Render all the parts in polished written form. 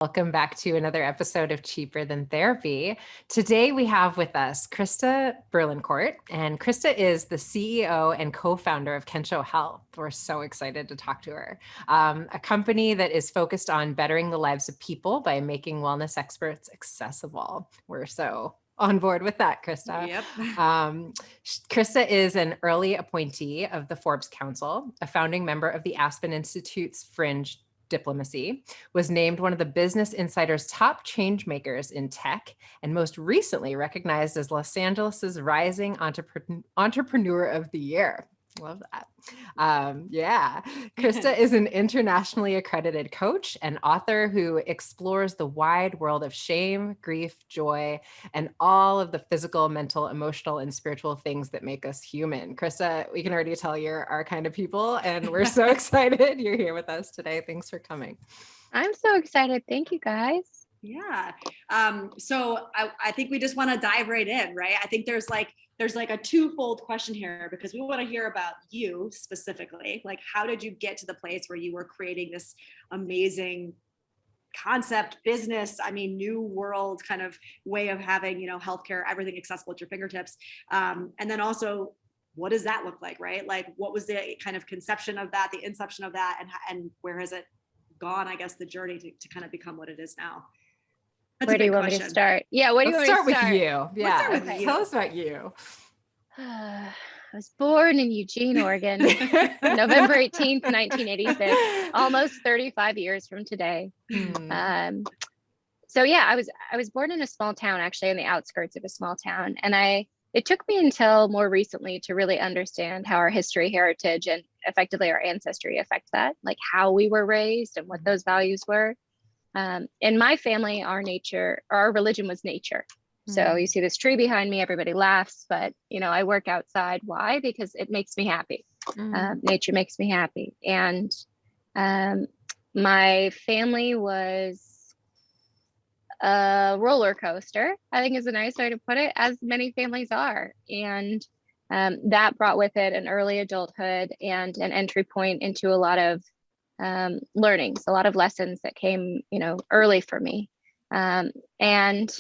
Welcome back to another episode of Cheaper Than Therapy. Today we have with us Krista Berlincourt, and Krista is the CEO and co-founder of Kenshō Health. We're so excited to talk to her. A company that is focused on bettering the lives of people by making wellness experts accessible. We're so on board with that, Krista. Yep. Krista is an early appointee of the Forbes Council, a founding member of the Aspen Institute's Fringe Diplomacy, was named one of the Business Insider's top change makers in tech, and most recently recognized as Los Angeles's Rising Entrepreneur of the Year. Love that. Krista is an internationally accredited coach and author who explores the wide world of shame, grief, joy, and all of the physical, mental, emotional, and spiritual things that make us human. Krista, we can already tell you're our kind of people, and we're so excited you're here with us today. Thanks for coming. I'm so excited. Thank you, guys. Yeah. So I think we just want to dive right in, right? I think there's like a twofold question here, because we want to hear about you specifically. Like, how did you get to the place where you were creating this amazing concept, business, new world kind of way of having, healthcare, everything accessible at your fingertips. And then also, what does that look like, right? Like, what was the kind of conception of that, the inception of that, and where has it gone, I guess, the journey to kind of become what it is now? That's where do you want me to start? Yeah, where do you want me to start? Let's start with you. Yeah, Let's start with you. Tell us about you. I was born in Eugene, Oregon, November 18th, 1986, almost 35 years from today. So yeah, I was born in a small town, actually, on the outskirts of a small town. And it took me until more recently to really understand how our history, heritage, and effectively our ancestry affect that, like how we were raised and what those values were. In my family, our religion was nature. So you see this tree behind me, everybody laughs, but I work outside. Why? Because it makes me happy. Nature makes me happy. And my family was a roller coaster, I think is a nice way to put it, as many families are. And that brought with it an early adulthood and an entry point into a lot of learnings, a lot of lessons that came, early for me. And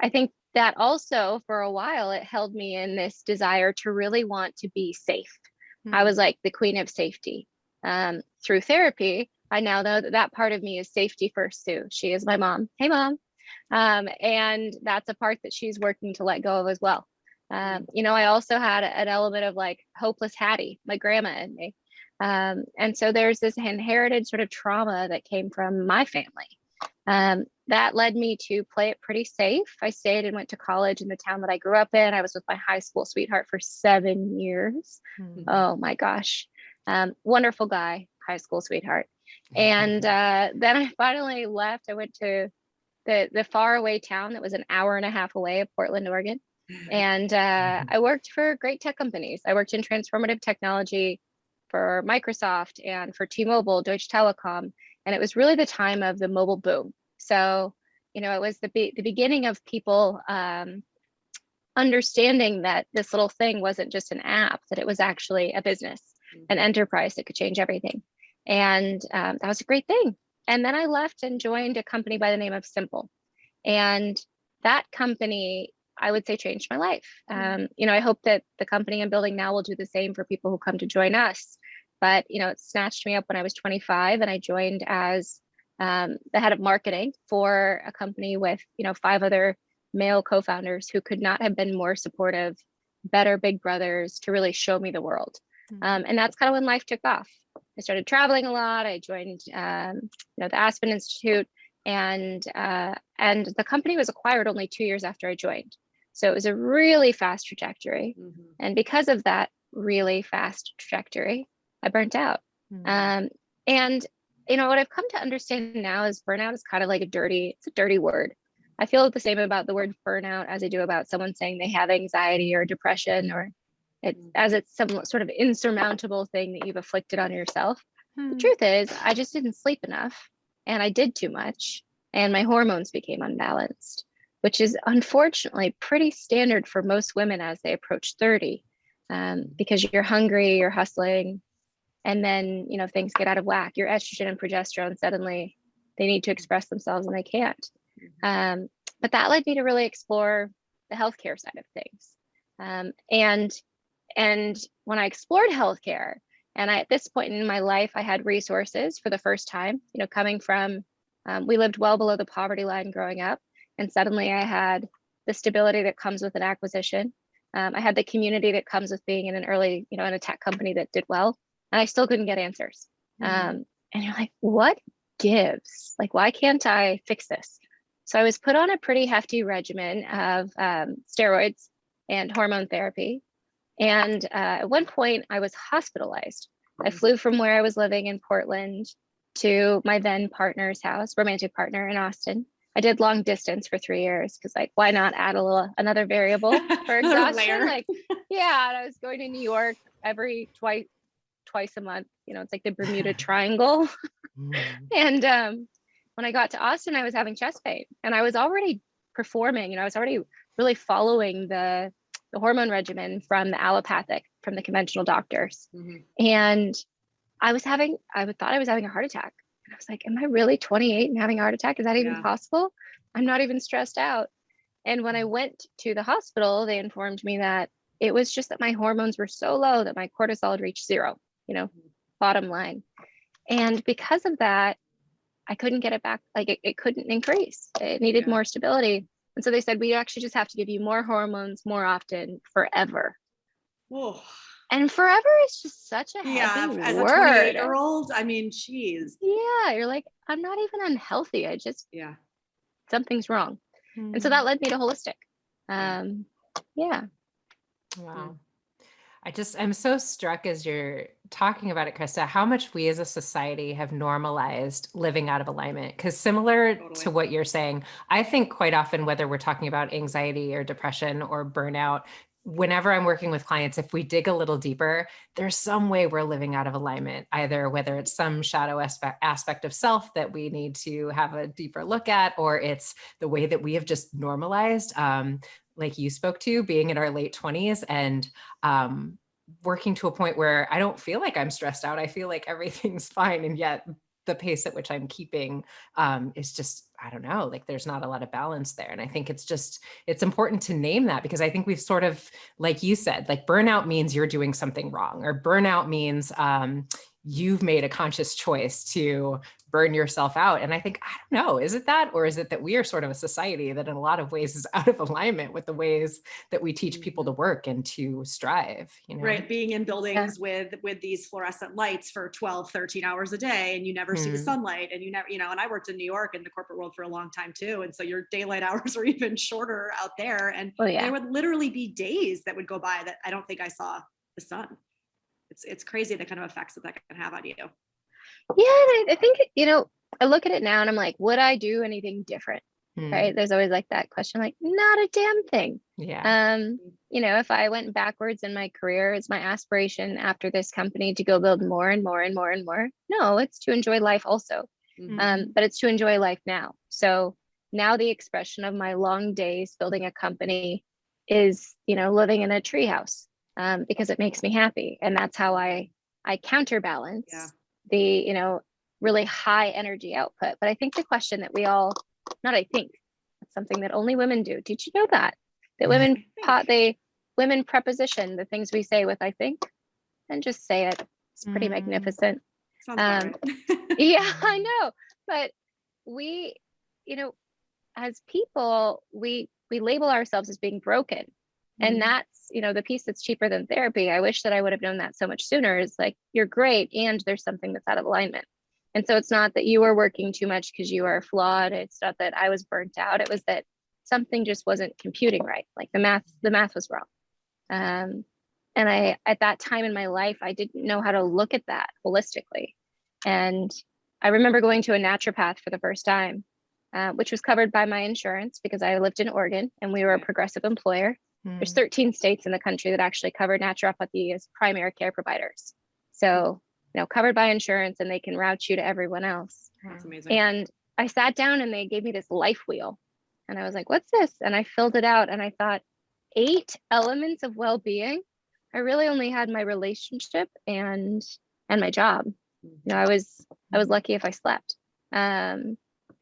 I think that also for a while, it held me in this desire to really want to be safe. I was like the queen of safety. Through therapy, I now know that part of me is safety first too. She is my mom. Hey, mom. And that's a part that she's working to let go of as well. I also had an element of like hopeless Hattie, my grandma and me. And so there's this inherited sort of trauma that came from my family. That led me to play it pretty safe. I stayed and went to college in the town that I grew up in. I was with my high school sweetheart for 7 years. Oh my gosh. Wonderful guy, high school sweetheart. And then I finally left. I went to the faraway town that was an hour and a half away of Portland, Oregon. And I worked for great tech companies. I worked in transformative technology for Microsoft and for T-Mobile, Deutsche Telekom. And it was really the time of the mobile boom. So, it was the beginning of people understanding that this little thing wasn't just an app, that it was actually a business, an enterprise that could change everything. And that was a great thing. And then I left and joined a company by the name of Simple. And that company, I would say, changed my life. I hope that the company I'm building now will do the same for people who come to join us. But, it snatched me up when I was 25, and I joined as the head of marketing for a company with, 5 other male co-founders who could not have been more supportive, better big brothers to really show me the world. And that's kind of when life took off. I started traveling a lot. I joined, the Aspen Institute, and the company was acquired only 2 years after I joined. So it was a really fast trajectory. And because of that really fast trajectory, I burnt out. And what I've come to understand now is burnout is kind of like it's a dirty word. I feel the same about the word burnout as I do about someone saying they have anxiety or depression, or it's some sort of insurmountable thing that you've afflicted on yourself. The truth is, I just didn't sleep enough, and I did too much, and my hormones became unbalanced, which is unfortunately pretty standard for most women as they approach 30, because you're hungry, you're hustling, and then things get out of whack. Your estrogen and progesterone suddenly they need to express themselves and they can't. But that led me to really explore the healthcare side of things. And when I explored healthcare, and at this point in my life, I had resources for the first time, coming from, we lived well below the poverty line growing up. And suddenly I had the stability that comes with an acquisition. I had the community that comes with being in an early, in a tech company that did well, and I still couldn't get answers. And you're like, what gives? Like, why can't I fix this? So I was put on a pretty hefty regimen of steroids and hormone therapy. And at one point I was hospitalized. I flew from where I was living in Portland to my then partner's house, romantic partner in Austin. I did long distance for 3 years because, like, why not add another variable for exhaustion? Like, yeah, and I was going to New York twice a month. It's like the Bermuda Triangle. And when I got to Austin, I was having chest pain, and I was already performing. I was already really following the hormone regimen from the allopathic, from the conventional doctors. And I thought I was having a heart attack. And I was like, am I really 28 and having a heart attack? Is that even possible? I'm not even stressed out. And when I went to the hospital, they informed me that it was just that my hormones were so low that my cortisol had reached zero, bottom line. And because of that, I couldn't get it back. Like, it couldn't increase. It needed more stability. And so they said, we actually just have to give you more hormones more often forever. Whoa. And forever is just such a heavy as word. A 28-year-old, I mean, geez. Yeah, you're like, I'm not even unhealthy. I just, something's wrong. And so that led me to holistic. Wow. I'm so struck as you're talking about it, Krista, how much we as a society have normalized living out of alignment. Because similar to what you're saying, I think quite often, whether we're talking about anxiety or depression or burnout, whenever I'm working with clients, if we dig a little deeper, there's some way we're living out of alignment, either whether it's some shadow aspect of self that we need to have a deeper look at, or it's the way that we have just normalized, like you spoke to, being in our late 20s and working to a point where I don't feel like I'm stressed out. I feel like everything's fine. And yet the pace at which I'm keeping is just, I don't know, like there's not a lot of balance there. And I think it's important to name that, because I think we've sort of, like you said, like burnout means you're doing something wrong, or burnout means you've made a conscious choice to burn yourself out. And I think, I don't know, is it that, or is it that we are sort of a society that in a lot of ways is out of alignment with the ways that we teach people to work and to strive, Right. Being in buildings with these fluorescent lights for 12, 13 hours a day, and you never see the sunlight, and you never, and I worked in New York in the corporate world for a long time too. And so your daylight hours are even shorter out there. And there would literally be days that would go by that I don't think I saw the sun. It's crazy the kind of effects that can have on you. Yeah, I think, I look at it now and I'm like, would I do anything different? Right? There's always like that question, like, not a damn thing. Yeah. If I went backwards in my career, is my aspiration after this company to go build more and more and more and more? No, it's to enjoy life also. But it's to enjoy life now. So now the expression of my long days building a company is, living in a treehouse, because it makes me happy. And that's how I counterbalance the, really high energy output. But I think the question that it's something that only women do. Did you know that women preposition the things we say with, I think, and just say it. It's pretty magnificent. Sounds right. Yeah, I know. But we, as people, we label ourselves as being broken. And that's, the piece that's cheaper than therapy. I wish that I would have known that so much sooner, is like, you're great, and there's something that's out of alignment. And so it's not that you were working too much because you are flawed. It's not that I was burnt out. It was that something just wasn't computing right. Like the math was wrong. And at that time in my life, I didn't know how to look at that holistically. And I remember going to a naturopath for the first time, which was covered by my insurance because I lived in Oregon and we were a progressive employer. There's 13 states in the country that actually cover naturopathy as primary care providers. So, covered by insurance, and they can route you to everyone else. That's amazing. And I sat down and they gave me this life wheel, and I was like, what's this? And I filled it out and I thought, 8 elements of well-being. I really only had my relationship and my job. I was lucky if I slept.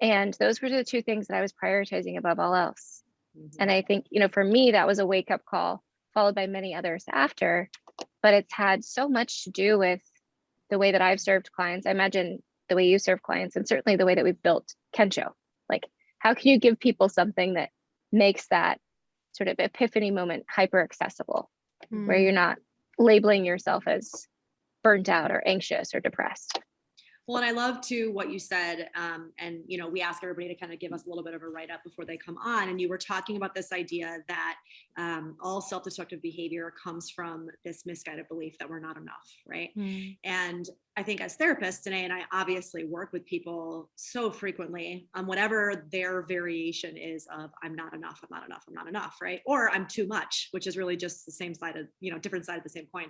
And those were the two things that I was prioritizing above all else. Mhm. And I think, for me, that was a wake up call, followed by many others after. But it's had so much to do with the way that I've served clients. I imagine the way you serve clients, and certainly the way that we've built Kenshō. Like, how can you give people something that makes that sort of epiphany moment hyper accessible, where you're not labeling yourself as burnt out or anxious or depressed? Well, and I love too what you said. And, we ask everybody to kind of give us a little bit of a write up before they come on. And you were talking about this idea that all self-destructive behavior comes from this misguided belief that we're not enough, right? And I think as therapists, Danae and I obviously work with people so frequently on whatever their variation is of I'm not enough, I'm not enough, I'm not enough, right? Or I'm too much, which is really just the same side of, different side of the same coin.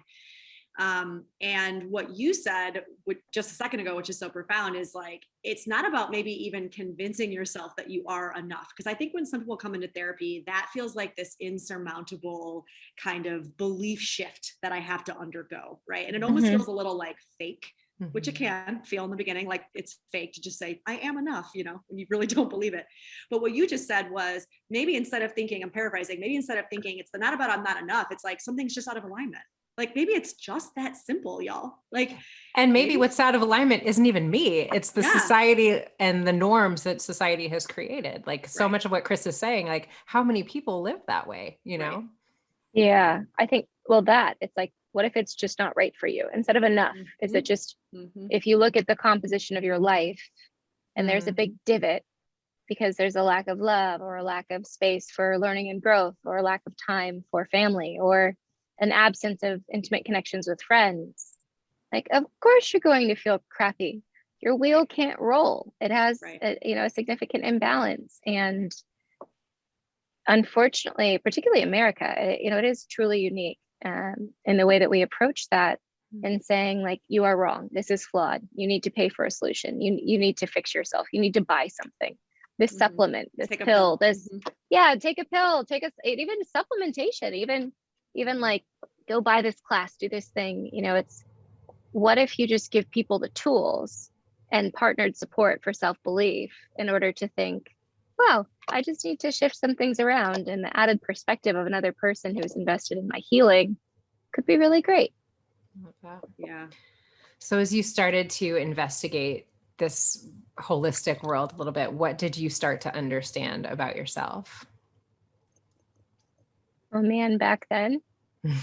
And what you said just a second ago, which is so profound, is like, it's not about maybe even convincing yourself that you are enough. Because I think when some people come into therapy, that feels like this insurmountable kind of belief shift that I have to undergo, right? And it almost feels a little like fake, which it can feel in the beginning, like it's fake to just say, I am enough, when you really don't believe it. But what you just said was, maybe instead of thinking, I'm paraphrasing, maybe instead of thinking it's not about I'm not enough, it's like something's just out of alignment. Like, maybe it's just that simple, y'all. Like, and maybe what's out of alignment isn't even me. It's the society and the norms that society has created. Like, so much of what Chris is saying, like, how many people live that way, Right. Yeah, I think, it's like, what if it's just not right for you instead of enough? Is it just, if you look at the composition of your life and there's a big divot because there's a lack of love or a lack of space for learning and growth, or a lack of time for family, or an absence of intimate connections with friends, like, of course you're going to feel crappy. Your wheel can't roll. It has a significant imbalance. And unfortunately, particularly America, it is truly unique in the way that we approach that, and saying, like, you are wrong, this is flawed, you need to pay for a solution, you need to fix yourself, you need to buy something, this supplement, this pill, this take a pill, even supplementation, even like, go buy this class, do this thing. It's, what if you just give people the tools and partnered support for self-belief in order to think, wow, I just need to shift some things around, and the added perspective of another person who's invested in my healing could be really great. Yeah. So as you started to investigate this holistic world a little bit, what did you start to understand about yourself? Oh man, back then,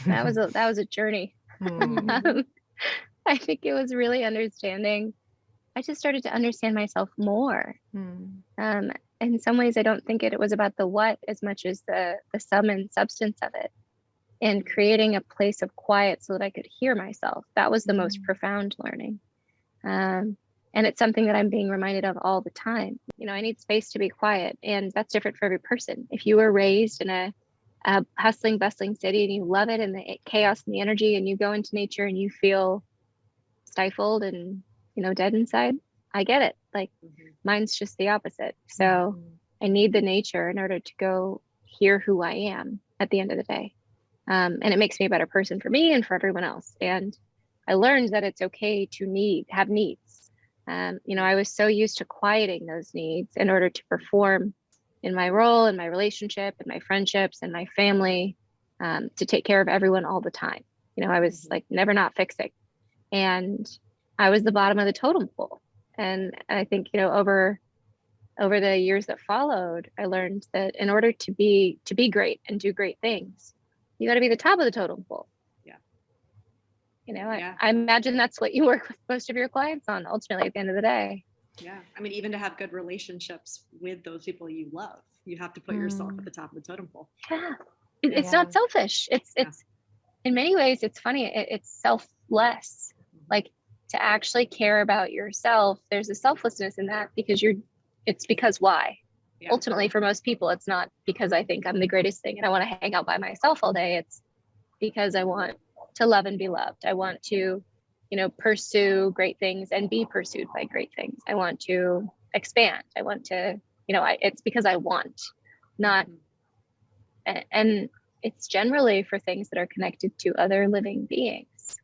that was a journey. I think it was really understanding. I just started to understand myself more. In some ways, I don't think it was about the what as much as the sum and substance of it, and creating a place of quiet so that I could hear myself. That was the most profound learning. And it's something that I'm being reminded of all the time. I need space to be quiet, and that's different for every person. If you were raised in a hustling, bustling city and you love it, and the chaos and the energy, and you go into nature and you feel stifled and, dead inside, I get it. Like, mine's just the opposite. So I need the nature in order to go hear who I am at the end of the day. And it makes me a better person for me and for everyone else. And I learned that it's okay to have needs. I was so used to quieting those needs in order to perform in my role, in my relationship, in my friendships, and my family, to take care of everyone all the time. I was like never not fixing, and I was the bottom of the totem pole. And I think, over the years that followed, I learned that in order to be great and do great things, you got to be the top of the totem pole. I imagine that's what you work with most of your clients on, ultimately, at the end of the day. Yeah. I mean, even to have good relationships with those people you love, you have to put yourself at the top of the totem pole. Yeah. It's not selfish. It's in many ways, it's funny. It's selfless. Like, to actually care about yourself, there's a selflessness in that, because it's because why? Yeah. Ultimately, for most people, it's not because I think I'm the greatest thing and I want to hang out by myself all day. It's because I want to love and be loved. I want to, pursue great things and be pursued by great things. I want to expand. I want to, it's because I want, not, and it's generally for things that are connected to other living beings.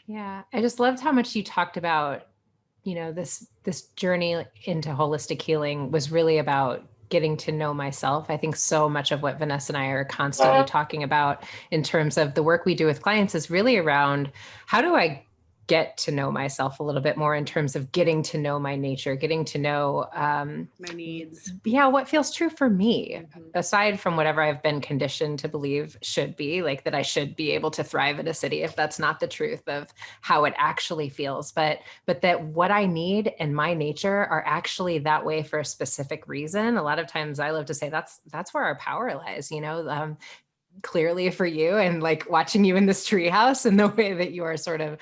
Yeah. I just loved how much you talked about, this journey into holistic healing was really about getting to know myself. I think so much of what Vanessa and I are constantly talking about in terms of the work we do with clients is really around how do I get to know myself a little bit more in terms of getting to know my nature, getting to know my needs. Yeah, what feels true for me, aside from whatever I've been conditioned to believe should be, like that I should be able to thrive in a city if that's not the truth of how it actually feels. But that what I need and my nature are actually that way for a specific reason. A lot of times I love to say that's where our power lies, clearly for you, and like watching you in this treehouse and the way that you are sort of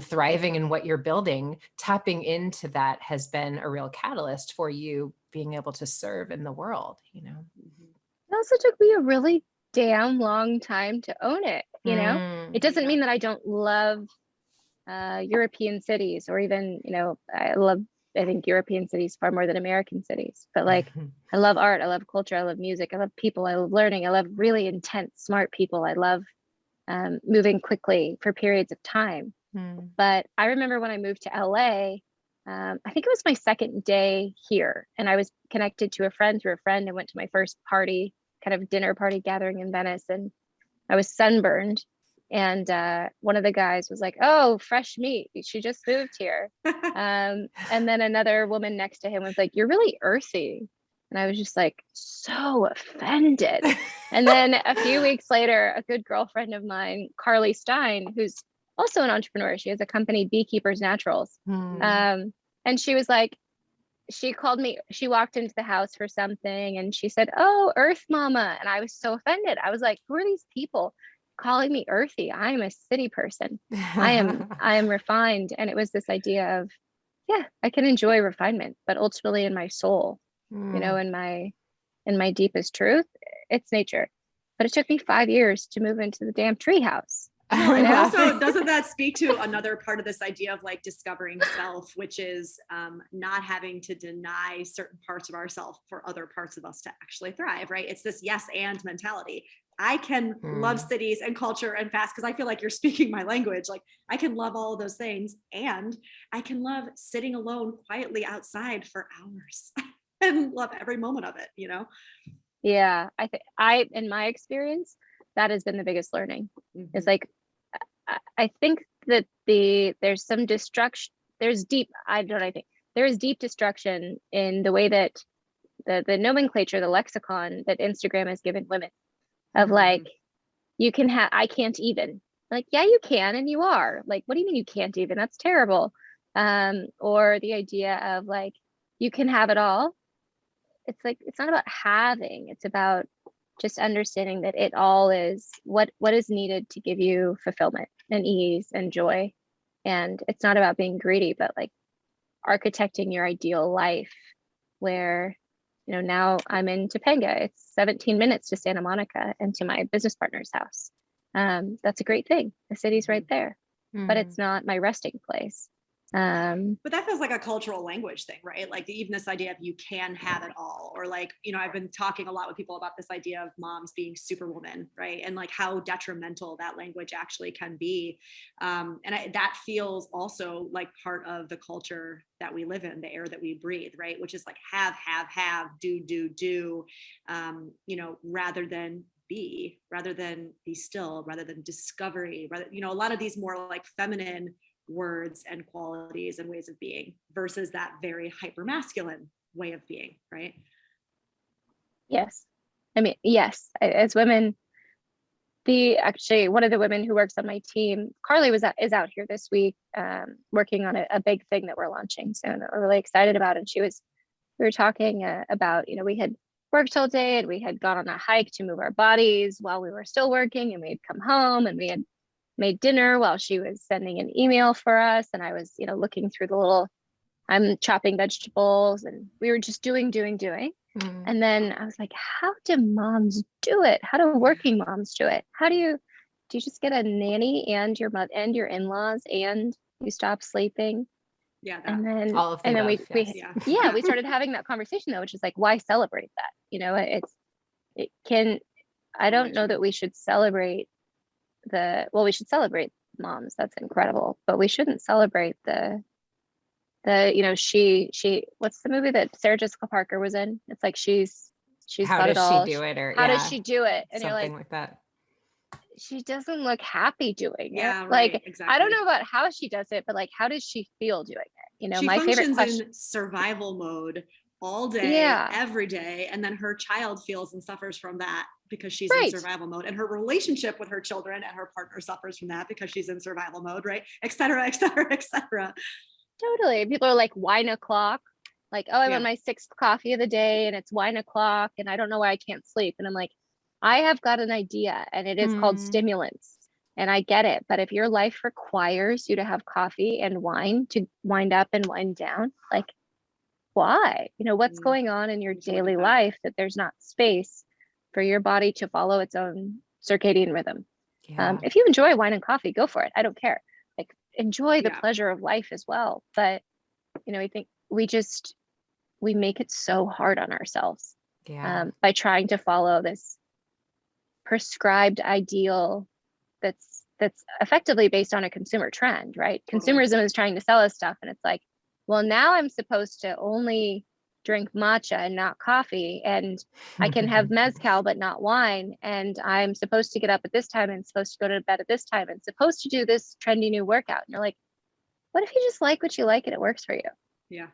thriving in what you're building, tapping into that has been a real catalyst for you being able to serve in the world, It also took me a really damn long time to own it. It doesn't mean that I don't love European cities, or even, I think European cities far more than American cities, but like, I love art, I love culture, I love music, I love people, I love learning, I love really intense, smart people. I love moving quickly for periods of time. But I remember when I moved to LA, I think it was my second day here, and I was connected to a friend through a friend and went to my first party, kind of dinner party gathering in Venice, and I was sunburned. And one of the guys was like, "Oh, fresh meat. She just moved here." And then another woman next to him was like, "You're really earthy." And I was just like, so offended. And then a few weeks later, a good girlfriend of mine, Carly Stein, who's also an entrepreneur, she has a company, Beekeepers Naturals. And she was like, she called me, she walked into the house for something and she said, "Oh, Earth Mama." And I was so offended. I was like, who are these people calling me earthy? I am a city person. I am refined. And it was this idea of, yeah, I can enjoy refinement, but ultimately in my soul, in my deepest truth, it's nature. But it took me 5 years to move into the damn treehouse. Well, and also, doesn't that speak to another part of this idea of like discovering self, which is not having to deny certain parts of ourselves for other parts of us to actually thrive, right? It's this yes and mentality. I can love cities and culture and fast, because I feel like you're speaking my language. Like I can love all of those things, and I can love sitting alone quietly outside for hours and love every moment of it, Yeah, in my experience, that has been the biggest learning. It's like, I think that there's some destruction, there is deep destruction in the way that the nomenclature, the lexicon that Instagram has given women of like, you can have, I can't even. Like, yeah, you can, and you are. Like, what do you mean you can't even? That's terrible. Or the idea of like, you can have it all. It's like, it's not about having, it's about just understanding that it all is what is needed to give you fulfillment and ease and joy. And it's not about being greedy, but like architecting your ideal life where, now I'm in Topanga. It's 17 minutes to Santa Monica and to my business partner's house. That's a great thing. The city's right there, but it's not my resting place. But that feels like a cultural language thing, right? Like even this idea of you can have it all, or like, I've been talking a lot with people about this idea of moms being superwoman, right? And like how detrimental that language actually can be. That feels also like part of the culture that we live in, the air that we breathe, right? Which is like have, do, rather than be still, rather than discovery, a lot of these more like feminine words and qualities and ways of being versus that very hyper masculine way of being, right? Yes. I mean, yes, as women, actually one of the women who works on my team, Carly, is out here this week, working on a big thing that we're launching soon that we're really excited about. And we were talking about, we had worked all day and we had gone on a hike to move our bodies while we were still working, and we had come home and we had made dinner while she was sending an email for us. And I was, looking through I'm chopping vegetables, and we were just doing. And then I was like, how do moms do it? How do working moms do it? How do you just get a nanny and your mother and your in-laws and you stop sleeping? Yeah. And then, all of the above, we started having that conversation though, which is like, why celebrate that? I don't know that we should celebrate we should celebrate moms. That's incredible. But we shouldn't celebrate the She what's the movie that Sarah Jessica Parker was in? It's like she's How got it does all. she do it? Or How does she do it? And you're something like that. she doesn't look happy doing it. Yeah, right, Like exactly. I don't know about how she does it, but like how does she feel doing it? She My favorite functions question. in survival mode all day, Yeah. every day, and then her child feels and suffers from that because she's Right. in survival mode, and her relationship with her children and her partner suffers from that because she's in survival mode, right? Et cetera, et cetera, et cetera. Totally. People are like wine o'clock. Like, oh, I'm Yeah. on my 6th coffee of the day and it's wine o'clock and I don't know why I can't sleep. And I'm like, I have got an idea and it is called stimulants. And I get it. But if your life requires you to have coffee and wine to wind up and wind down, like, why? What's going on in your daily life that there's not space for your body to follow its own circadian rhythm? Yeah. If you enjoy wine and coffee, go for it. I don't care. Like, enjoy the Yeah. pleasure of life as well. But, I think we make it so hard on ourselves by trying to follow this prescribed ideal that's effectively based on a consumer trend, right? Totally. Consumerism is trying to sell us stuff, and it's like, well, now I'm supposed to only drink matcha and not coffee, and I can have mezcal but not wine, and I'm supposed to get up at this time and supposed to go to bed at this time and supposed to do this trendy new workout. And you're like, what if you just like what you like and it works for you? Yeah.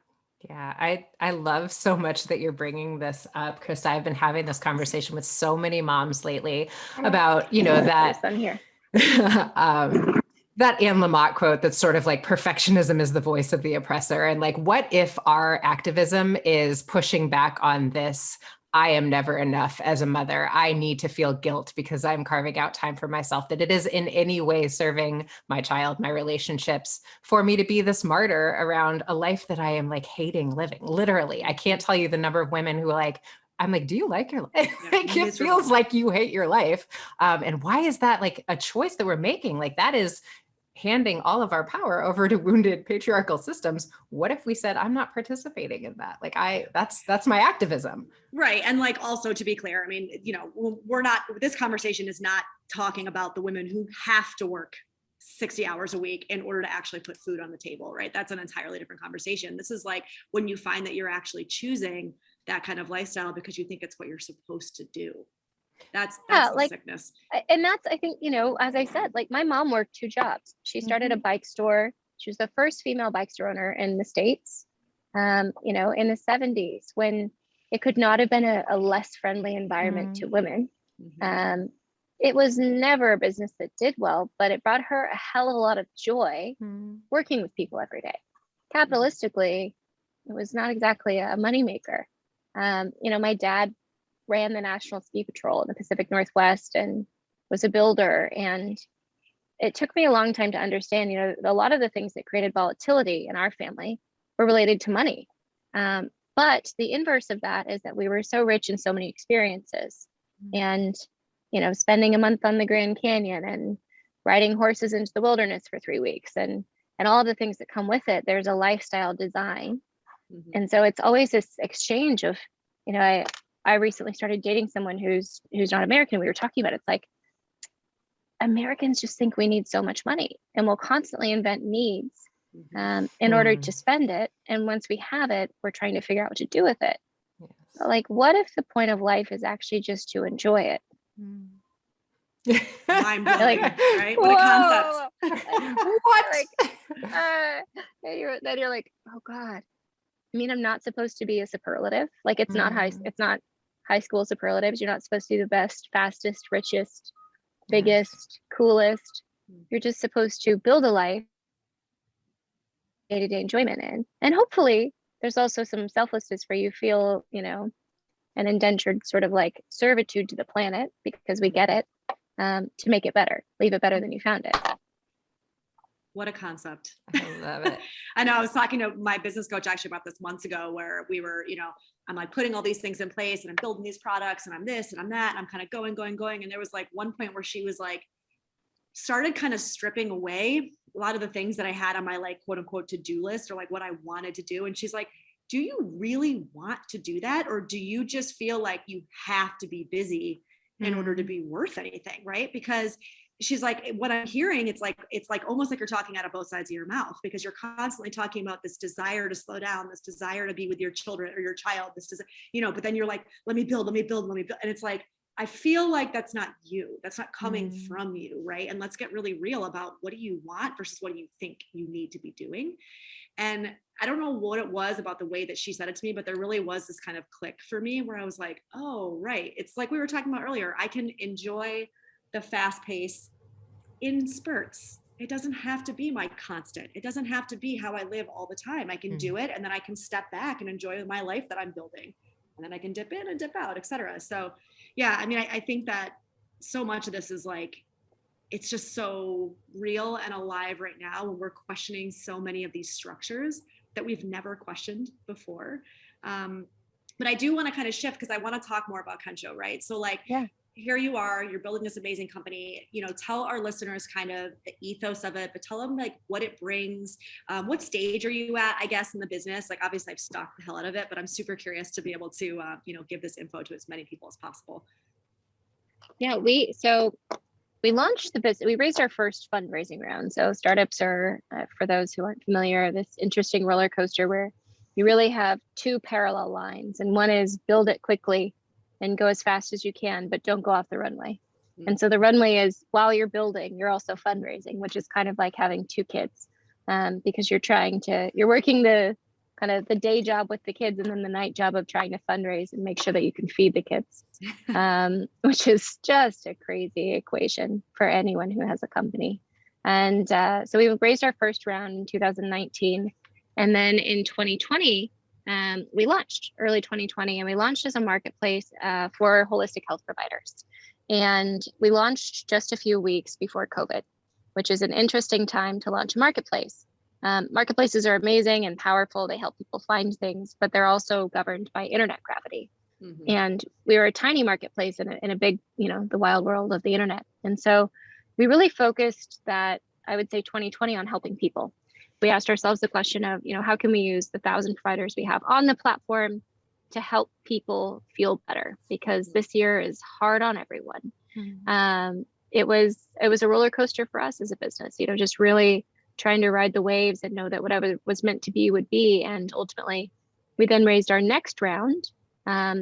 Yeah, I love so much that you're bringing this up, Krista. I've been having this conversation with so many moms lately about, that here. that Anne Lamott quote that's sort of like perfectionism is the voice of the oppressor. And like, what if our activism is pushing back on this? I am never enough as a mother. I need to feel guilt because I'm carving out time for myself, that it is in any way serving my child, my relationships, for me to be this martyr around a life that I am like hating living. Literally, I can't tell you the number of women who I'm like, do you like your life? Like, it feels like you hate your life. And why is that like a choice that we're making? Like, that is handing all of our power over to wounded patriarchal systems. What if we said, I'm not participating in that? Like, that's my activism. Right. And like, also to be clear, I mean, this conversation is not talking about the women who have to work 60 hours a week in order to actually put food on the table, right? That's an entirely different conversation. This is like when you find that you're actually choosing that kind of lifestyle because you think it's what you're supposed to do. That's the sickness. And that's, I think, as I said, like my mom worked 2 jobs. She started a bike store. She was the first female bike store owner in the States, in the 70s, when it could not have been a less friendly environment to women. It was never a business that did well, but it brought her a hell of a lot of joy working with people every day. Capitalistically, it was not exactly a moneymaker. My dad ran the National Ski Patrol in the Pacific Northwest and was a builder. And it took me a long time to understand, a lot of the things that created volatility in our family were related to money. But the inverse of that is that we were so rich in so many experiences and, spending a month on the Grand Canyon and riding horses into the wilderness for 3 weeks and all the things that come with it. There's a lifestyle design. And so it's always this exchange of, I recently started dating someone who's not American. We were talking about it. It's like Americans just think we need so much money and we'll constantly invent needs in order to spend it. And once we have it, we're trying to figure out what to do with it. Yes. But like, what if the point of life is actually just to enjoy it? Mind blowing, right? What a concept. What? Then you're like, oh God. I mean, I'm not supposed to be a superlative. Like it's not high school superlatives. You're not supposed to be the best, fastest, richest, biggest, coolest. You're just supposed to build a life, day-to-day enjoyment in. And hopefully there's also some selflessness where you feel, an indentured sort of like servitude to the planet because we get it, to make it better, leave it better than you found it. What a concept. I love it. I know I was talking to my business coach actually about this months ago where we were, I'm like putting all these things in place and I'm building these products and I'm this and I'm that. And I'm kind of going. And there was like one point where she was like, started kind of stripping away a lot of the things that I had on my like, quote unquote, to-do list or like what I wanted to do. And she's like, do you really want to do that? Or do you just feel like you have to be busy in order to be worth anything? Right? Because she's like, what I'm hearing, it's like almost like you're talking out of both sides of your mouth, because you're constantly talking about this desire to slow down, this desire to be with your children or your child, this desire, but then you're like, let me build. And it's like, I feel like that's not you. That's not coming from you, right? And let's get really real about, what do you want versus what do you think you need to be doing? And I don't know what it was about the way that she said it to me, but there really was this kind of click for me where I was like, oh, right. It's like we were talking about earlier. I can enjoy the fast pace in spurts. It doesn't have to be my constant. It doesn't have to be how I live all the time. I can do it, and then I can step back and enjoy my life that I'm building. And then I can dip in and dip out, et cetera. So yeah, I mean, I think that so much of this is like, it's just so real and alive right now when we're questioning so many of these structures that we've never questioned before. But I do want to kind of shift, because I want to talk more about Kenshō, right? So like, here you are, you're building this amazing company, tell our listeners kind of the ethos of it, but tell them like what it brings. What stage are you at, I guess, in the business? Like, obviously I've stalked the hell out of it, but I'm super curious to be able to, give this info to as many people as possible. Yeah, we launched the business. We raised our first fundraising round. So startups are, for those who aren't familiar, this interesting roller coaster where you really have two parallel lines. And one is build it quickly and go as fast as you can, but don't go off the runway. And so the runway is, while you're building, you're also fundraising, which is kind of like having two kids, because you're working the kind of the day job with the kids and then the night job of trying to fundraise and make sure that you can feed the kids, which is just a crazy equation for anyone who has a company. And so we raised our first round in 2019. And then in 2020, we launched early 2020, and we launched as a marketplace for holistic health providers. And we launched just a few weeks before COVID, which is an interesting time to launch a marketplace. Marketplaces are amazing and powerful. They help people find things, but they're also governed by internet gravity. And we were a tiny marketplace in a big, the wild world of the internet. And so we really focused that, I would say 2020, on helping people. We asked ourselves the question of, how can we use the 1,000 providers we have on the platform to help people feel better? Because this year is hard on everyone. It was a roller coaster for us as a business, just really trying to ride the waves and know that whatever was meant to be would be. And ultimately, we then raised our next round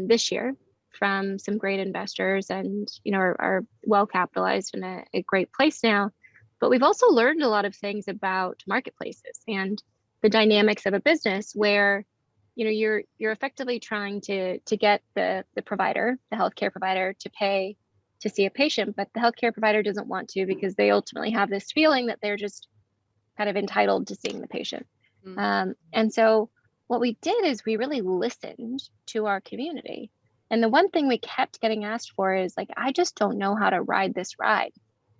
this year from some great investors, and are well capitalized in a great place now. But we've also learned a lot of things about marketplaces and the dynamics of a business where, you're effectively trying to get the provider, the healthcare provider, to pay to see a patient, but the healthcare provider doesn't want to, because they ultimately have this feeling that they're just kind of entitled to seeing the patient. And so what we did is we really listened to our community. And the one thing we kept getting asked for is like, I just don't know how to ride this ride.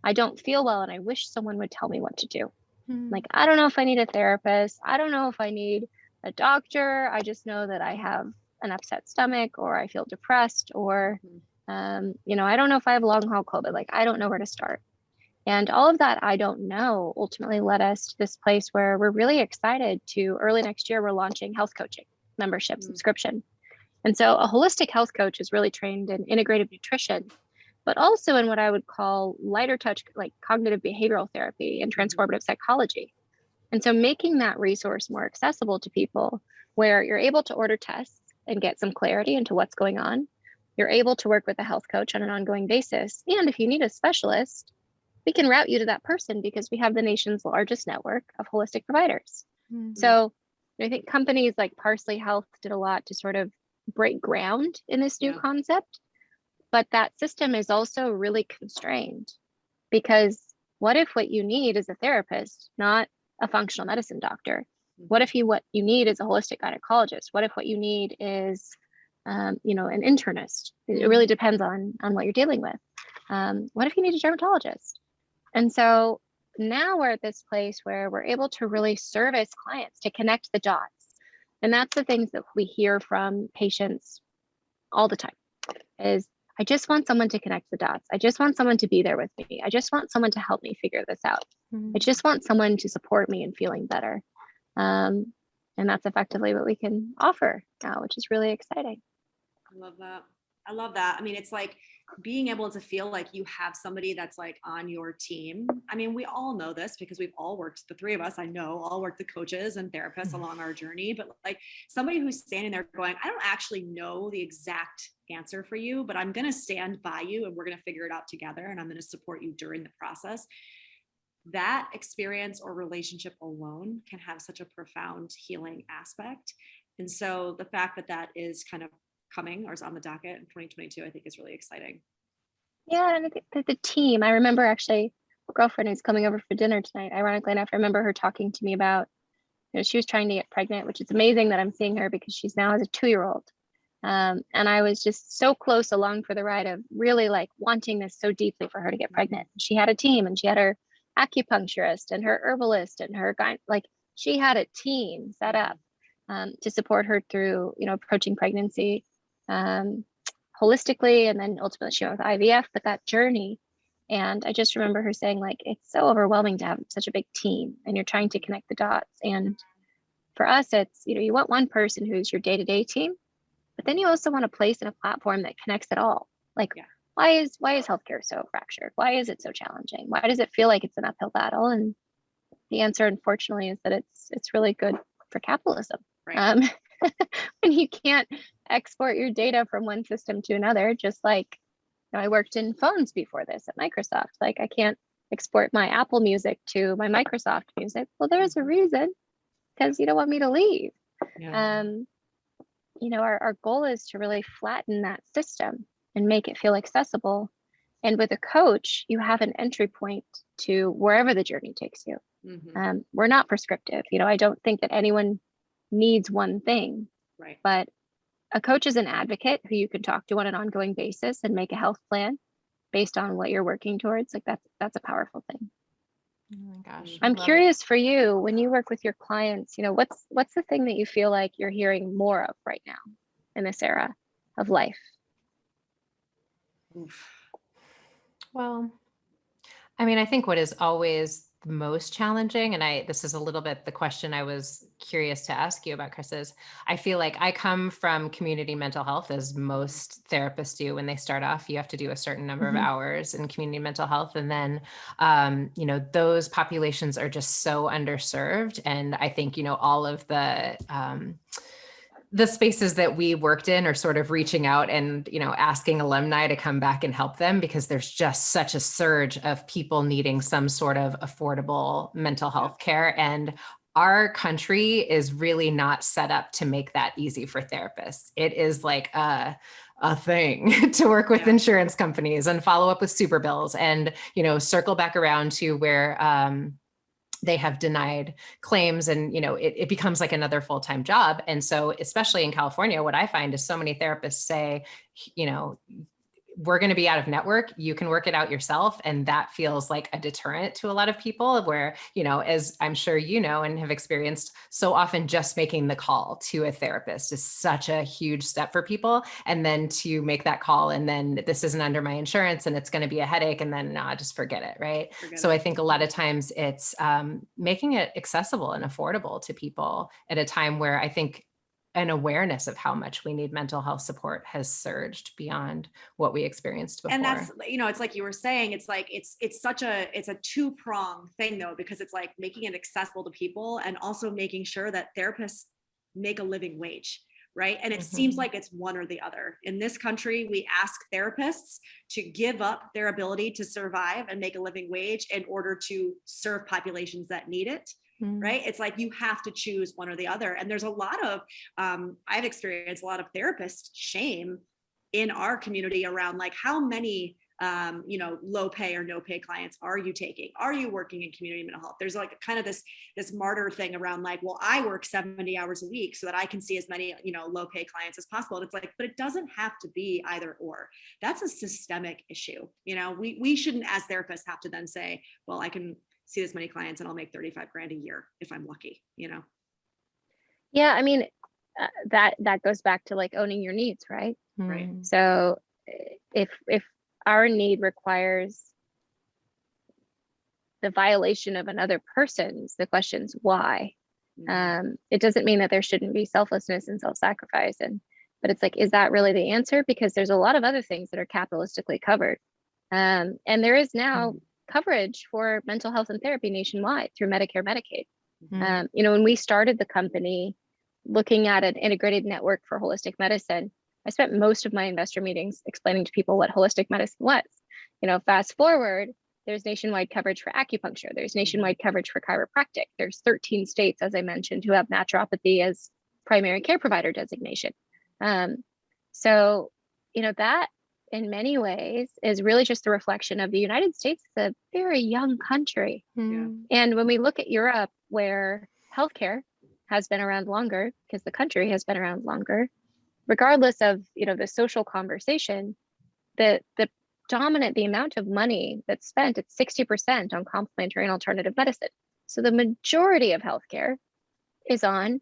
I don't feel well, and I wish someone would tell me what to do. Like, I don't know if I need a therapist. I don't know if I need a doctor. I just know that I have an upset stomach, or I feel depressed, or, I don't know if I have long haul COVID. Like, I don't know where to start. And all of that, I don't know, ultimately led us to this place where we're really excited to, early next year, we're launching health coaching membership subscription. And so a holistic health coach is really trained in integrative nutrition, but also in what I would call lighter touch, like cognitive behavioral therapy and transformative psychology. And so making that resource more accessible to people, where you're able to order tests and get some clarity into what's going on. You're able to work with a health coach on an ongoing basis. And if you need a specialist, we can route you to that person, because we have the nation's largest network of holistic providers. So I think companies like Parsley Health did a lot to sort of break ground in this new concept. But that system is also really constrained, because what if what you need is a therapist, not a functional medicine doctor? What if what you need is a holistic gynecologist? What if what you need is, an internist? It really depends on what you're dealing with. What if you need a dermatologist? And so now we're at this place where we're able to really service clients, to connect the dots. And that's the things that we hear from patients all the time is, I just want someone to connect the dots. I just want someone to be there with me. I just want someone to help me figure this out. I just want someone to support me in feeling better. And that's effectively what we can offer now, which is really exciting. I love that. I love that. I mean, it's like being able to feel like you have somebody that's like on your team. I mean, we all know this because we've all worked, the three of us, I know, all worked the coaches and therapists along our journey, but like somebody who's standing there going, I don't actually know the exact answer for you, but I'm going to stand by you and we're going to figure it out together. And I'm going to support you during the process. That experience or relationship alone can have such a profound healing aspect. And so the fact that that is kind of coming or is on the docket in 2022, I think is really exciting. Yeah, and I think that the team, I remember actually a girlfriend who's coming over for dinner tonight, ironically enough, I remember her talking to me about, she was trying to get pregnant, which is amazing that I'm seeing her because she's now has a 2-year-old. And I was just so close along for the ride of really like wanting this so deeply for her to get pregnant. She had a team and she had her acupuncturist and her herbalist and her guy, like she had a team set up to support her through, approaching pregnancy holistically, and then ultimately she went with IVF, but that journey. And I just remember her saying, like, it's so overwhelming to have such a big team and you're trying to connect the dots. And for us, it's, you want one person who's your day-to-day team, but then you also want a place and a platform that connects it all. Like, why is healthcare so fractured? Why is it so challenging? Why does it feel like it's an uphill battle? And the answer, unfortunately, is that it's really good for capitalism. Right. When you can't export your data from one system to another, just like, I worked in phones before this at Microsoft. Like, I can't export my Apple Music to my Microsoft Music. Well, there's a reason, because you don't want me to leave. Yeah. Our goal is to really flatten that system and make it feel accessible. And with a coach, you have an entry point to wherever the journey takes you. Mm-hmm. We're not prescriptive. I don't think that anyone needs one thing, right? But a coach is an advocate who you can talk to on an ongoing basis and make a health plan based on what you're working towards. Like that's a powerful thing. Oh my gosh. I'm curious for you, when you work with your clients, what's the thing that you feel like you're hearing more of right now in this era of life? Well, I mean, I think what is always the most challenging, and this is a little bit the question I was curious to ask you about, Chris, is I feel like I come from community mental health, as most therapists do. When they start off, you have to do a certain number of hours in community mental health. And then, those populations are just so underserved. And I think, all of the spaces that we worked in are sort of reaching out and, asking alumni to come back and help them, because there's just such a surge of people needing some sort of affordable mental health care. And our country is really not set up to make that easy for therapists. It is like a thing to work with insurance companies and follow up with super bills and, circle back around to where, they have denied claims, and it becomes like another full-time job. And so, especially in California, what I find is so many therapists say, we're going to be out of network. You can work it out yourself. And that feels like a deterrent to a lot of people, where, as I'm sure and have experienced, so often just making the call to a therapist is such a huge step for people. And then to make that call, and then this isn't under my insurance and it's going to be a headache, and then just forget it. Right. So I think a lot of times it's making it accessible and affordable to people at a time where I think an awareness of how much we need mental health support has surged beyond what we experienced before. And that's, it's like you were saying, it's like, it's a two-pronged thing though, because it's like making it accessible to people and also making sure that therapists make a living wage, right? And it seems like it's one or the other. In this country, we ask therapists to give up their ability to survive and make a living wage in order to serve populations that need it. Right? It's like you have to choose one or the other. And there's a lot of, I've experienced a lot of therapist shame in our community around like how many, low pay or no pay clients are you taking? Are you working in community mental health? There's like kind of this martyr thing around like, well, I work 70 hours a week so that I can see as many, low pay clients as possible. And it's like, but it doesn't have to be either or. That's a systemic issue. We shouldn't as therapists have to then say, well, I can see this many clients and I'll make 35 grand a year if I'm lucky, Yeah. I mean, that goes back to like owning your needs, right? Right. So if our need requires the violation of another person's, the question's why. It doesn't mean that there shouldn't be selflessness and self-sacrifice. And But it's like, is that really the answer? Because there's a lot of other things that are capitalistically covered. And there is now coverage for mental health and therapy nationwide through Medicare, Medicaid. When we started the company looking at an integrated network for holistic medicine, I spent most of my investor meetings explaining to people what holistic medicine was. Fast forward, there's nationwide coverage for acupuncture. There's nationwide coverage for chiropractic. There's 13 states, as I mentioned, who have naturopathy as primary care provider designation. So that in many ways is really just the reflection of the United States is a very young country. And when we look at Europe, where healthcare has been around longer because the country has been around longer, regardless of the social conversation, the amount of money that's spent, it's 60% on complementary and alternative medicine. So the majority of healthcare is on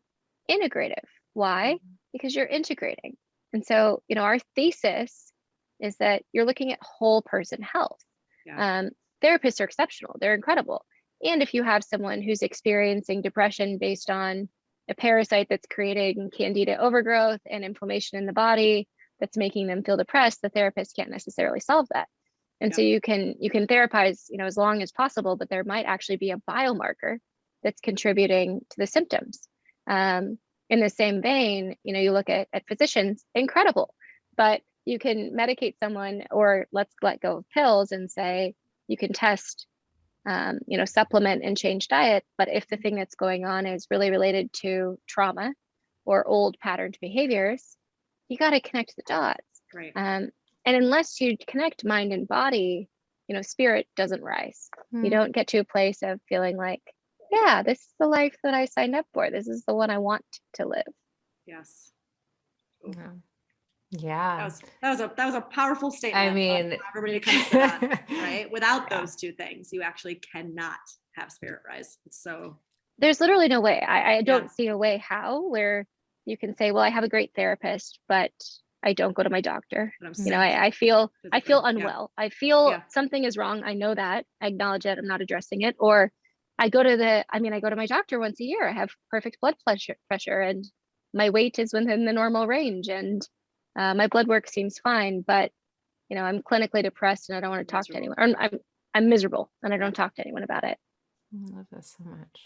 integrative. Why? Because you're integrating. And so, our thesis is that you're looking at whole person health. Therapists are exceptional. They're incredible. And if you have someone who's experiencing depression based on a parasite that's creating candida overgrowth and inflammation in the body that's making them feel depressed, the therapist can't necessarily solve that. And so you can therapize, as long as possible, but there might actually be a biomarker that's contributing to the symptoms. In the same vein, you look at physicians, incredible, but you can medicate someone, or let's let go of pills and say you can test, supplement and change diet. But if the thing that's going on is really related to trauma or old patterned behaviors, you got to connect the dots. Right. And unless you connect mind and body, spirit doesn't rise. You don't get to a place of feeling like, yeah, this is the life that I signed up for. This is the one I want to live. Yes. Yeah. That was a powerful statement. I mean, for everybody to kind of sit on, right? Without those two things, you actually cannot have spirit rise. So there's literally no way. I don't see a way where you can say, well, I have a great therapist, but I don't go to my doctor. I feel unwell. I feel something is wrong. I know that. I acknowledge it. I'm not addressing it. Or I go to my doctor once a year. I have perfect blood pressure and my weight is within the normal range and my blood work seems fine, but I'm clinically depressed and I don't want to talk to anyone. Or I'm miserable and I don't talk to anyone about it. I love this so much.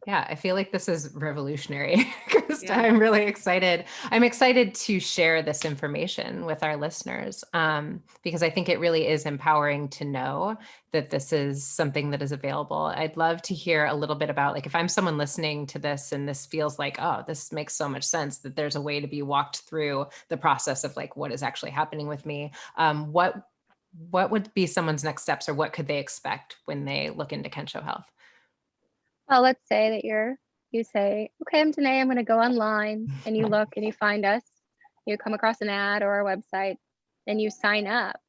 Yeah, I feel like this is revolutionary, Krista. I'm really excited. I'm excited to share this information with our listeners because I think it really is empowering to know that this is something that is available. I'd love to hear a little bit about, like, if I'm someone listening to this and this feels like, oh, this makes so much sense, that there's a way to be walked through the process of like, what is actually happening with me? What would be someone's next steps, or what could they expect when they look into Kenshō Health? Well, let's say that you say, okay, I'm Danae, I'm going to go online, and you look and you find us, you come across an ad or our website and you sign up.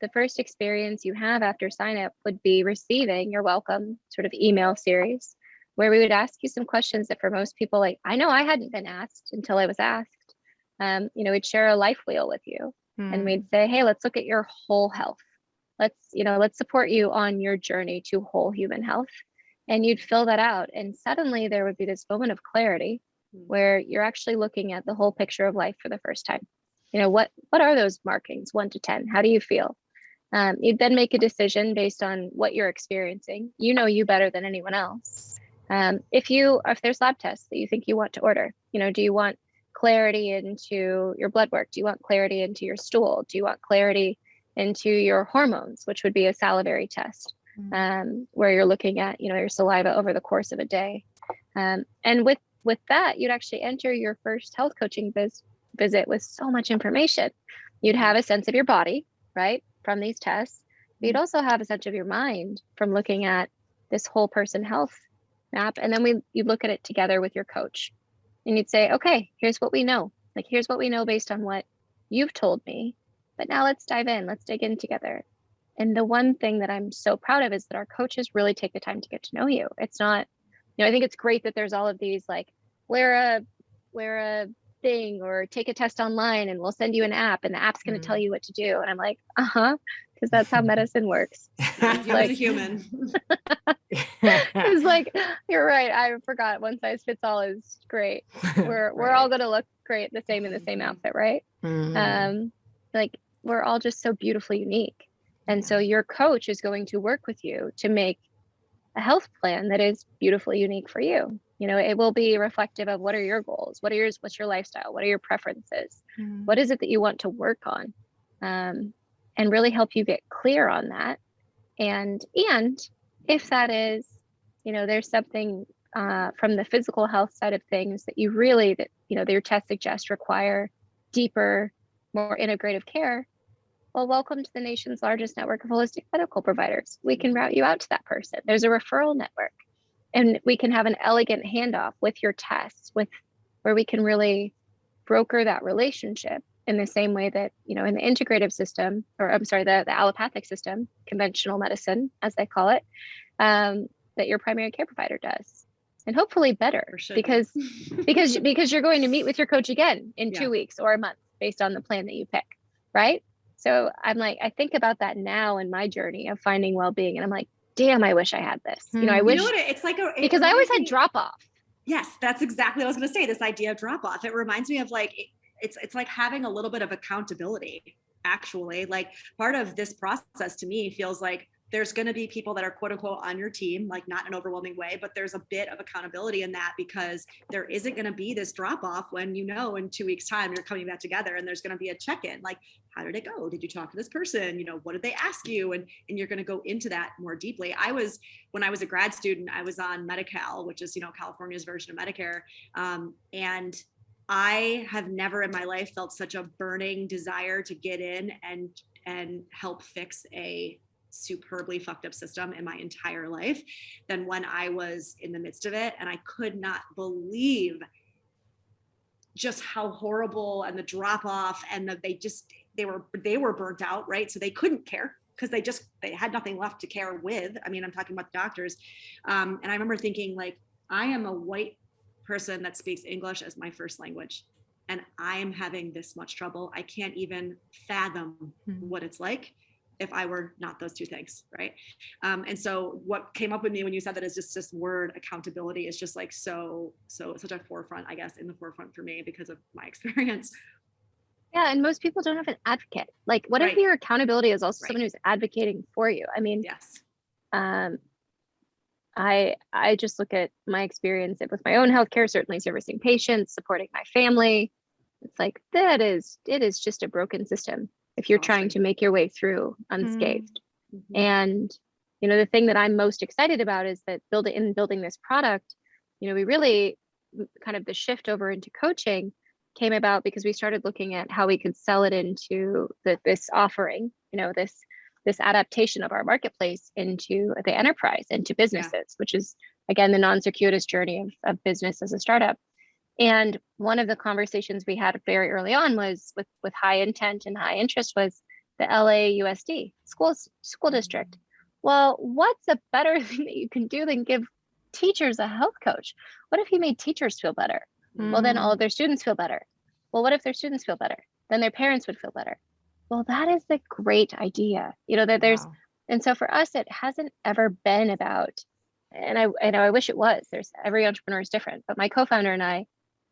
The first experience you have after sign up would be receiving your welcome sort of email series where we would ask you some questions that for most people, like, I know I hadn't been asked until I was asked. We'd share a life wheel with you and we'd say, hey, let's look at your whole health. Let's support you on your journey to whole human health. And you'd fill that out. And suddenly there would be this moment of clarity where you're actually looking at the whole picture of life for the first time. What are those markings, 1 to 10? How do you feel? You'd then make a decision based on what you're experiencing. You better than anyone else. If there's lab tests that you think you want to order, do you want clarity into your blood work? Do you want clarity into your stool? Do you want clarity into your hormones, which would be a salivary test? Where you're looking at, your saliva over the course of a day. And with that, you'd actually enter your first health coaching visit with so much information. You'd have a sense of your body, right, from these tests. But you'd also have a sense of your mind from looking at this whole person health map. And then you'd look at it together with your coach. And you'd say, okay, here's what we know. Like, here's what we know based on what you've told me. But now let's dive in. Let's dig in together. And the one thing that I'm so proud of is that our coaches really take the time to get to know you. It's not, I think it's great that there's all of these like wear a thing or take a test online and we'll send you an app and the app's going to tell you what to do. And I'm like, because that's how medicine works. Human to human. It's like, you're right. I forgot one size fits all is great. We're all gonna look great the same in the same outfit, right? Like we're all just so beautifully unique. And so your coach is going to work with you to make a health plan that is beautifully unique for you. You know, it will be reflective of what are your goals? What's your lifestyle? What are your preferences? What is it that you want to work on? And really help you get clear on that. And if that is, you know, there's something from the physical health side of things that your tests suggest require deeper, more integrative care, well, welcome to the nation's largest network of holistic medical providers. We can route you out to that person. There's a referral network, and we can have an elegant handoff with your tests, where we can really broker that relationship in the same way that, you know, in the integrative system, or I'm sorry, the allopathic system, conventional medicine, as they call it, that your primary care provider does. And hopefully better, because you're going to meet with your coach again in 2 weeks or a month based on the plan that you pick, right? So I'm like, I think about that now in my journey of finding well-being, and I'm like, damn, I wish I had this. You know, I wish, it's like because I always had drop off. Yes, that's exactly what I was going to say. This idea of drop off. It reminds me of like, it's like having a little bit of accountability, actually. Like part of this process to me feels like there's going to be people that are quote unquote on your team, like not in an overwhelming way, but there's a bit of accountability in that, because there isn't going to be this drop off when, you know, in 2 weeks time, you're coming back together and there's going to be a check-in. Like, how did it go? Did you talk to this person? You know, what did they ask you? And you're going to go into that more deeply. When I was a grad student, I was on Medi-Cal, which is, you know, California's version of Medicare. And I have never in my life felt such a burning desire to get in and help fix a superbly fucked up system in my entire life than when I was in the midst of it. And I could not believe just how horrible, and the drop off, and they were burnt out, right? So they couldn't care because they had nothing left to care with. I mean, I'm talking about the doctors. And I remember thinking, like, I am a white person that speaks English as my first language, and I am having this much trouble. I can't even fathom what it's like if I were not those two things, right? And so what came up with me when you said that is just this word accountability is just like such a forefront, I guess, in the forefront for me because of my experience. Yeah, and most people don't have an advocate. Like, what if your accountability is also someone who's advocating for you? I mean, yes. I just look at my experience with my own healthcare, certainly servicing patients, supporting my family. It's like it is just a broken system if you're trying to make your way through unscathed. And, you know, the thing that I'm most excited about is that building this product, you know, we really kind of the shift over into coaching came about because we started looking at how we could sell it into this offering, you know, this adaptation of our marketplace into the enterprise, into businesses, which is, again, the non-circuitous journey of business as a startup. And one of the conversations we had very early on was with high intent and high interest was the LAUSD school district. Well, what's a better thing that you can do than give teachers a health coach? What if you made teachers feel better? Well, then all of their students feel better. Well, what if their students feel better? Then their parents would feel better. Well, that is a great idea. You know, that there's, and so for us, it hasn't ever been about, and I wish it was, every entrepreneur is different, but my co-founder and I,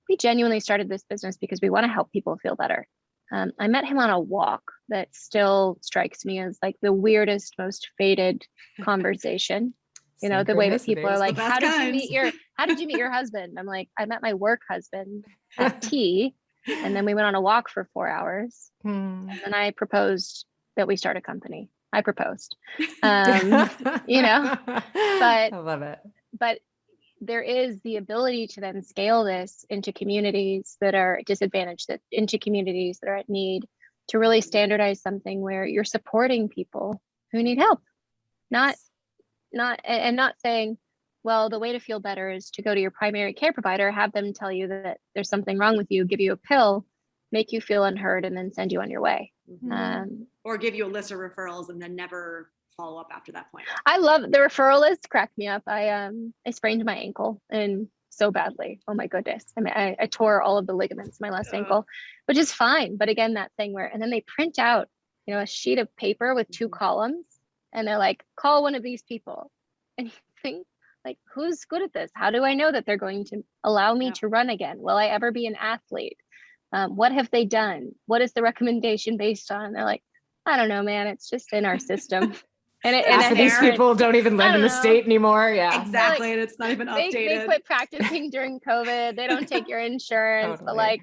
we genuinely started this business because we want to help people feel better. I met him on a walk that still strikes me as like the weirdest, most faded conversation. You know, the way that people are like, how did you meet your husband? I'm like, I met my work husband at tea, and then we went on a walk for 4 hours. And then I proposed that we start a company. I proposed, you know, but I love it. But there is the ability to then scale this into communities that are disadvantaged, into communities that are at need, to really standardize something where you're supporting people who need help, not saying, well, the way to feel better is to go to your primary care provider, have them tell you that there's something wrong with you, give you a pill, make you feel unheard, and then send you on your way. Or give you a list of referrals and then never follow up after that point. I love the referral list. Cracked me up. I sprained my ankle and so badly. Oh my goodness. I mean, I tore all of the ligaments in my left ankle, which is fine. But again, that thing where, and then they print out a sheet of paper with 2 columns, and they're like, call one of these people. And you think, like, who's good at this? How do I know that they're going to allow me to run again? Will I ever be an athlete? What have they done? What is the recommendation based on? And they're like, I don't know, man. It's just in our system. And these people don't even live in the state anymore. Yeah, exactly. Like, and it's not even updated. They quit practicing during COVID. They don't take your insurance, Totally. but like,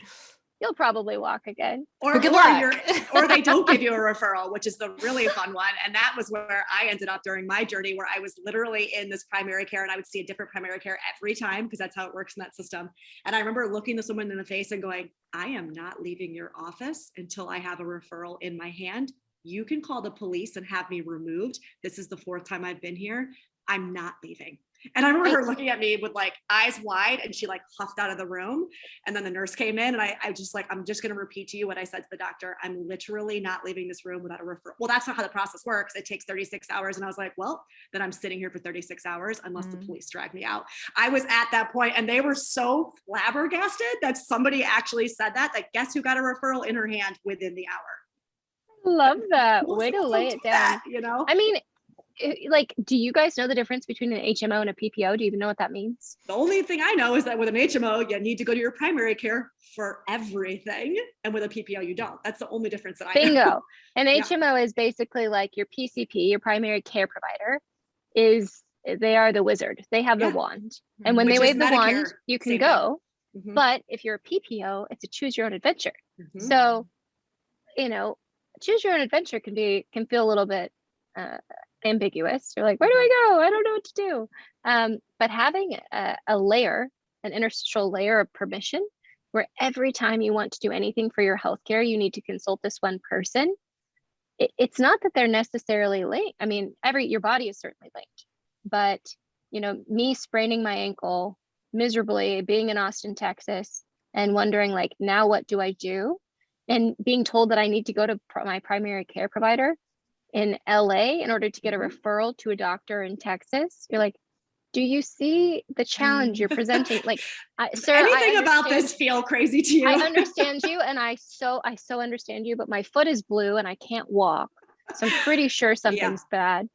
you'll probably walk again. Or they don't give you a referral, which is the really fun one. And that was where I ended up during my journey, where I was literally in this primary care, and I would see a different primary care every time, because that's how it works in that system. And I remember looking this woman in the face and going, I am not leaving your office until I have a referral in my hand. You can call the police and have me removed. This is the 4th time I've been here. I'm not leaving. And I remember her looking at me with like eyes wide, and she like huffed out of the room. And then the nurse came in, and I just like, I'm just going to repeat to you what I said to the doctor. I'm literally not leaving this room without a referral. Well, that's not how the process works. It takes 36 hours. And I was like, well, then I'm sitting here for 36 hours unless the police drag me out. I was at that point, and they were so flabbergasted that somebody actually said that guess who got a referral in her hand within the hour. Love that. Most Way to people lay don't it do down. that, you know? I mean, like, do you guys know the difference between an HMO and a PPO? Do you even know what that means? The only thing I know is that with an HMO, you need to go to your primary care for everything. And with a PPO, you don't. That's the only difference that I know. Bingo. An HMO is basically like your PCP, your primary care provider, they are the wizard. They have the wand. And when Which they is wave the Medicare, wand, you can same go. thing. But if you're a PPO, it's a choose your own adventure. Mhm. So, choose your own adventure can feel a little bit ambiguous. You're like, where do I go? I don't know what to do. But having a layer, an interstitial layer of permission, where every time you want to do anything for your healthcare, you need to consult this one person. It's not that they're necessarily linked. I mean, your body is certainly linked, but me spraining my ankle miserably, being in Austin, Texas, and wondering like, now what do I do? And being told that I need to go to my primary care provider in LA in order to get a referral to a doctor in Texas. You're like, do you see the challenge you're presenting? Like, sir, anything about this feel crazy to you? I understand you, and I so understand you, but my foot is blue and I can't walk, so I'm pretty sure something's bad.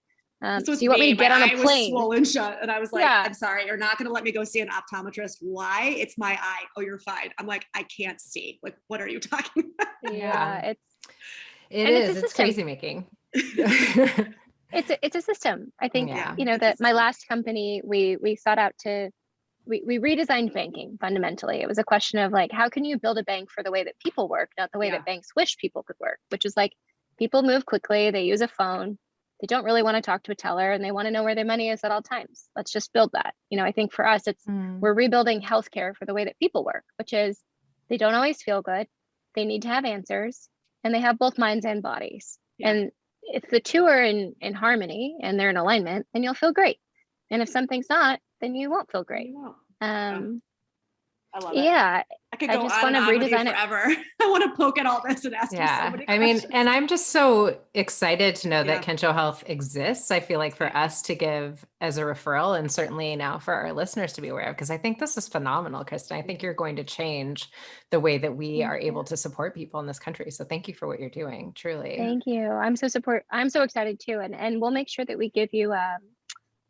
So you want me to get on a plane? Was swollen shut, and I was like, Yeah. I'm sorry, you're not going to let me go see an optometrist. Why? It's my eye. Oh, you're fine. I'm like, I can't see. Like, what are you talking about? Yeah, it's crazy making. It's a system. I think, that my last company, we sought out we redesigned banking fundamentally. It was a question of like, how can you build a bank for the way that people work, not the way that banks wish people could work, which is like, people move quickly, they use a phone, they don't really want to talk to a teller, and they want to know where their money is at all times. Let's just build that. I think for us, we're rebuilding healthcare for the way that people work, which is they don't always feel good. They need to have answers, and they have both minds and bodies. Yeah. And if the two are in harmony and they're in alignment, then you'll feel great. And if something's not, then you won't feel great. I love it. Yeah. I could go on and on with you forever. I want to poke at all this and ask you so many questions. And I'm just so excited to know that Kenshō Health exists. I feel like for us to give as a referral, and certainly now for our listeners to be aware of, because I think this is phenomenal, Krista. I think you're going to change the way that we are able to support people in this country. So thank you for what you're doing, truly. Thank you. I'm so excited too. And we'll make sure that we give you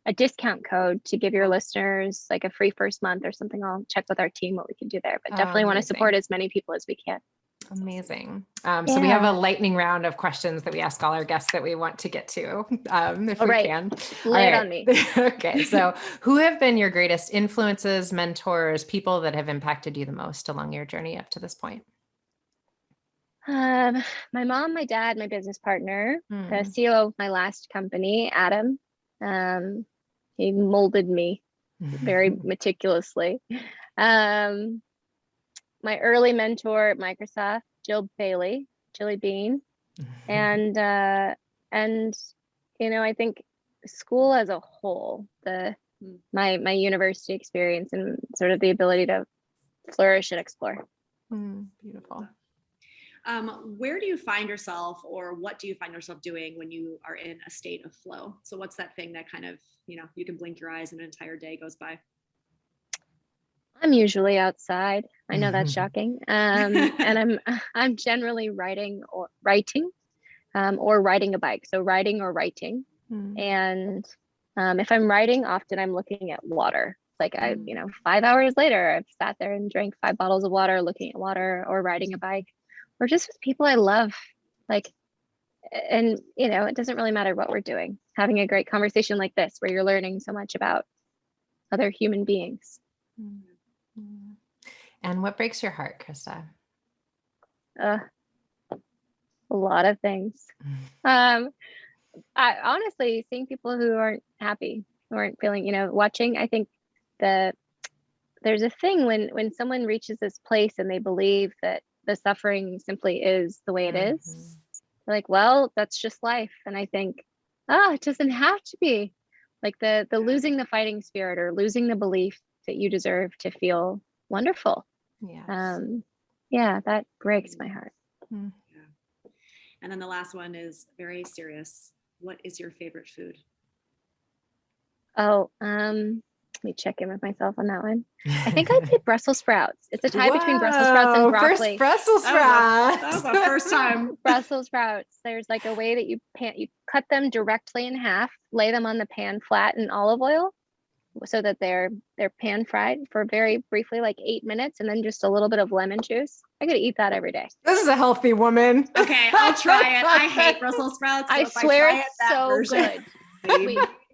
a discount code to give your listeners like a free first month or something. I'll check with our team what we can do there, but definitely want to support as many people as we can. Amazing. So we have a lightning round of questions that we ask all our guests that we want to get to, if we can. Lay it on me. Okay. So who have been your greatest influences, mentors, people that have impacted you the most along your journey up to this point? My mom, my dad, my business partner, the CEO of my last company, Adam. He molded me very meticulously. My early mentor at Microsoft, Jill Bean. And I think school as a whole, my university experience and sort of the ability to flourish and explore. Beautiful. Where do you find yourself, or what do you find yourself doing when you are in a state of flow? So what's that thing that kind of, you can blink your eyes and an entire day goes by? I'm usually outside. I know that's shocking. And I'm generally writing. or riding a bike. So riding or writing. And if I'm writing, often I'm looking at water. Like 5 hours later, I've sat there and drank 5 bottles of water, looking at water, or riding a bike, or just with people I love. Like, and it doesn't really matter what we're doing. Having a great conversation like this, where you're learning so much about other human beings. And what breaks your heart, Krista? A lot of things. I honestly, seeing people who aren't happy, who aren't feeling, watching. I think there's a thing when someone reaches this place and they believe that the suffering simply is the way it is. They're like, well, that's just life. And I think, it doesn't have to be. Like the losing the fighting spirit, or losing the belief that you deserve to feel wonderful. Yeah, that breaks my heart. Yeah. And then the last one is very serious. What is your favorite food? Oh, let me check in with myself on that one. I think I'd say Brussels sprouts. It's a tie between Brussels sprouts and broccoli. Brussels sprouts. That was the first time. Brussels sprouts. There's like a way that you cut them directly in half, lay them on the pan flat in olive oil, so that they're pan fried for very briefly, like 8 minutes, and then just a little bit of lemon juice. I could eat that every day. This is a healthy woman. Okay, I'll try it. I hate Brussels sprouts. So I swear it's so good.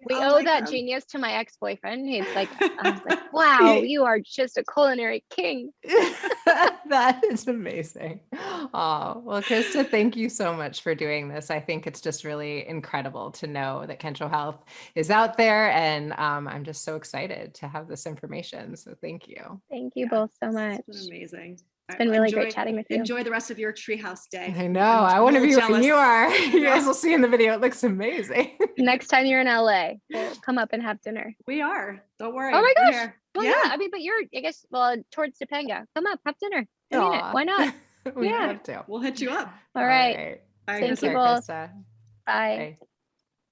We owe that genius to my ex-boyfriend. I was like, wow, you are just a culinary king. That is amazing. Oh, well, Krista, thank you so much for doing this. I think it's just really incredible to know that Kenshō Health is out there, and I'm just so excited to have this information. So thank you. Thank you both so much. It's been amazing. It's been really great chatting with you. Enjoy the rest of your treehouse day. I know. I want to be where you are. You guys will see in the video. It looks amazing. Next time you're in LA, we'll come up and have dinner. We are. Don't worry. Oh my gosh. Well, yeah. I mean, but you're, I guess, towards Topanga. Come up, have dinner. I mean it. Why not? We have to. We'll hit you up. All right. Bye. Thank you both. Krista. Bye. Bye.